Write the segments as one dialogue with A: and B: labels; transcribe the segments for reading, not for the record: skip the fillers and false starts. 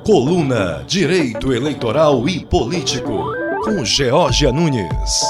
A: Coluna Direito Eleitoral e Político, com Geórgia Nunes.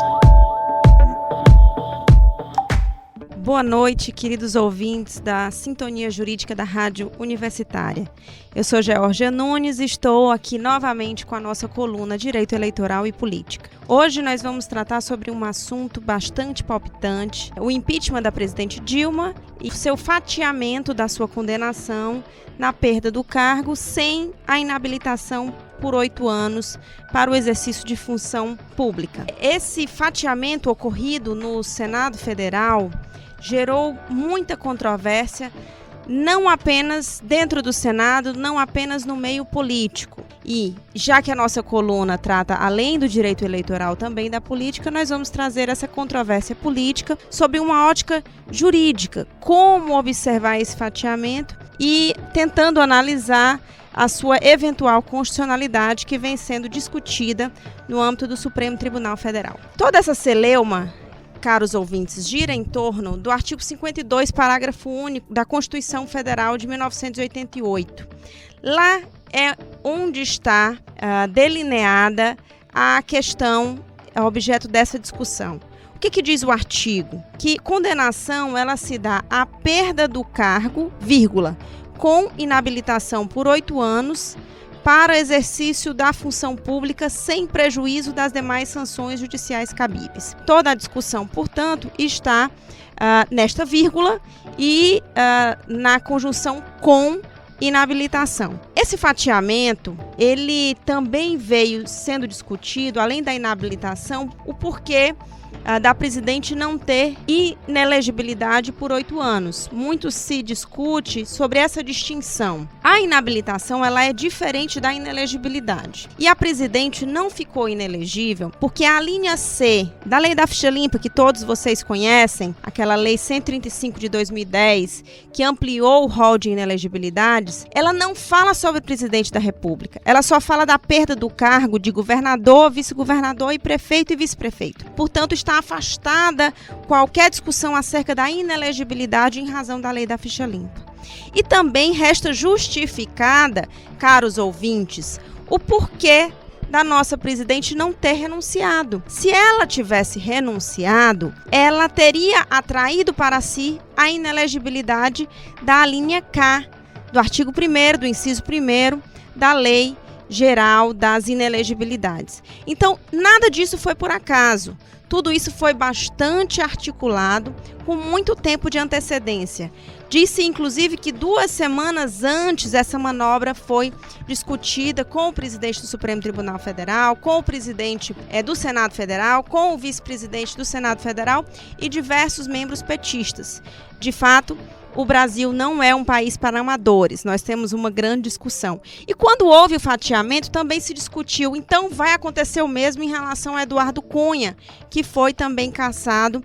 B: Boa noite, queridos ouvintes da Sintonia Jurídica da Rádio Universitária. Eu sou Geórgia Nunes e estou aqui novamente com a nossa coluna Direito Eleitoral e Política. Hoje nós vamos tratar sobre um assunto bastante palpitante, o impeachment da presidente Dilma e seu fatiamento da sua condenação na perda do cargo sem a inabilitação por 8 anos para o exercício de função pública. Esse fatiamento ocorrido no Senado Federal gerou muita controvérsia, não apenas dentro do Senado, não apenas no meio político. E, já que a nossa coluna trata, além do direito eleitoral, também da política, nós vamos trazer essa controvérsia política sob uma ótica jurídica, como observar esse fatiamento e tentando analisar a sua eventual constitucionalidade que vem sendo discutida no âmbito do Supremo Tribunal Federal. Toda essa celeuma, caros ouvintes, gira em torno do artigo 52, parágrafo único da Constituição Federal de 1988. Lá é onde está delineada a questão, objeto dessa discussão. O que diz o artigo? Que condenação ela se dá à perda do cargo, vírgula, com inabilitação por 8 anos, para exercício da função pública sem prejuízo das demais sanções judiciais cabíveis. Toda a discussão, portanto, está nesta vírgula e na conjunção com inabilitação. Esse fatiamento, ele também veio sendo discutido, além da inabilitação, o porquê da presidente não ter inelegibilidade por 8 anos. Muito se discute sobre essa distinção. A inabilitação ela é diferente da inelegibilidade. E a presidente não ficou inelegível porque a linha C da Lei da Ficha Limpa, que todos vocês conhecem, aquela Lei 135 de 2010, que ampliou o rol de inelegibilidades, ela não fala sobre o presidente da República. Ela só fala da perda do cargo de governador, vice-governador e prefeito e vice-prefeito. Portanto, está afastada qualquer discussão acerca da inelegibilidade em razão da Lei da Ficha Limpa. E também resta justificada, caros ouvintes, o porquê da nossa presidente não ter renunciado. Se ela tivesse renunciado, ela teria atraído para si a inelegibilidade da linha K, do artigo 1º, do inciso 1º da Lei Geral das Inelegibilidades. Então, nada disso foi por acaso. Tudo isso foi bastante articulado, com muito tempo de antecedência. Disse, inclusive, que 2 semanas antes essa manobra foi discutida com o presidente do Supremo Tribunal Federal, com o presidente do Senado Federal, com o vice-presidente do Senado Federal e diversos membros petistas. De fato, o Brasil não é um país para amadores, nós temos uma grande discussão. E quando houve o fatiamento, também se discutiu, então vai acontecer o mesmo em relação a Eduardo Cunha, que foi também cassado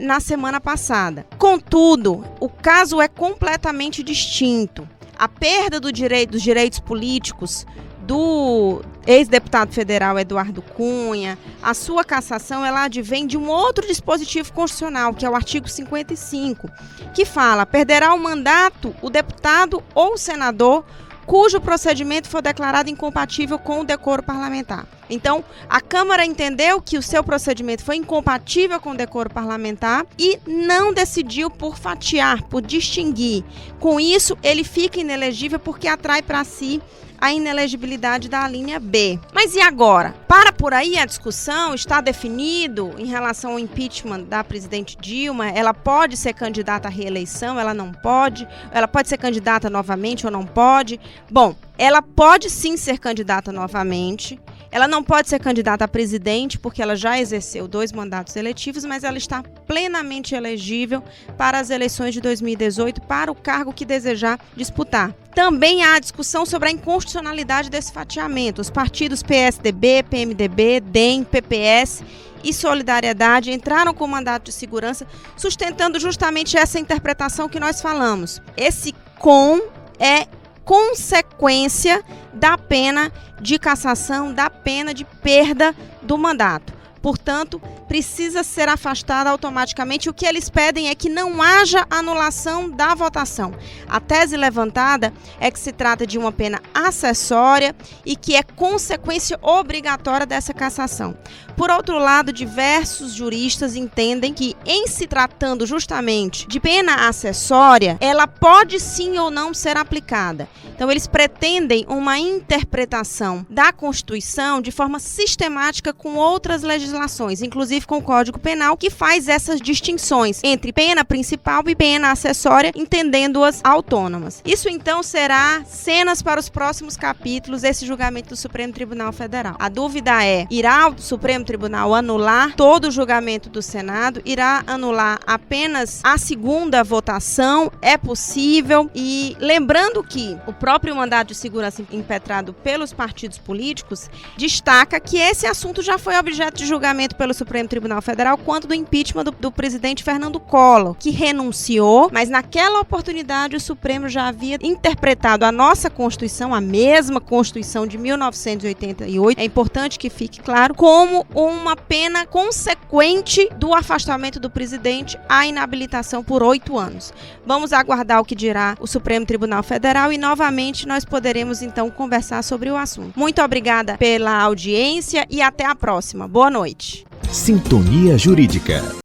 B: na semana passada. Contudo, o caso é completamente distinto. A perda dos direitos políticos do ex-deputado federal Eduardo Cunha, a sua cassação, ela advém de um outro dispositivo constitucional, que é o artigo 55, que fala: perderá o mandato o deputado ou senador cujo procedimento for declarado incompatível com o decoro parlamentar. Então, a Câmara entendeu que o seu procedimento foi incompatível com o decoro parlamentar e não decidiu por fatiar, por distinguir. Com isso, ele fica inelegível porque atrai para si a inelegibilidade da linha B. Mas e agora? Para por aí a discussão, está definido em relação ao impeachment da presidente Dilma, ela pode ser candidata à reeleição, ela não pode, ela pode ser candidata novamente ou não pode? Bom, ela pode sim ser candidata novamente. Ela não pode ser candidata a presidente, porque ela já exerceu 2 mandatos eletivos, mas ela está plenamente elegível para as eleições de 2018, para o cargo que desejar disputar. Também há discussão sobre a inconstitucionalidade desse fatiamento. Os partidos PSDB, PMDB, DEM, PPS e Solidariedade entraram com mandato de segurança, sustentando justamente essa interpretação que nós falamos. Esse com é consequência da pena de cassação, da pena de perda do mandato. Portanto, precisa ser afastada automaticamente. O que eles pedem é que não haja anulação da votação. A tese levantada é que se trata de uma pena acessória e que é consequência obrigatória dessa cassação. Por outro lado, diversos juristas entendem que, em se tratando justamente de pena acessória, ela pode sim ou não ser aplicada. Então, eles pretendem uma interpretação da Constituição de forma sistemática com outras legislações, inclusive com o Código Penal, que faz essas distinções entre pena principal e pena acessória, entendendo-as autônomas. Isso, então, será cenas para os próximos capítulos desse julgamento do Supremo Tribunal Federal. A dúvida é, irá o Supremo Tribunal anular todo o julgamento do Senado? Irá anular apenas a segunda votação? É possível? E lembrando que o próprio mandado de segurança impetrado pelos partidos políticos destaca que esse assunto já foi objeto de julgamento pelo Supremo Tribunal Federal quanto do impeachment do presidente Fernando Collor, que renunciou, mas naquela oportunidade o Supremo já havia interpretado a nossa Constituição, a mesma Constituição de 1988, é importante que fique claro, como uma pena consequente do afastamento do presidente à inabilitação por 8 anos. Vamos aguardar o que dirá o Supremo Tribunal Federal e novamente nós poderemos então conversar sobre o assunto. Muito obrigada pela audiência e até a próxima. Boa noite.
C: Sintonia Jurídica.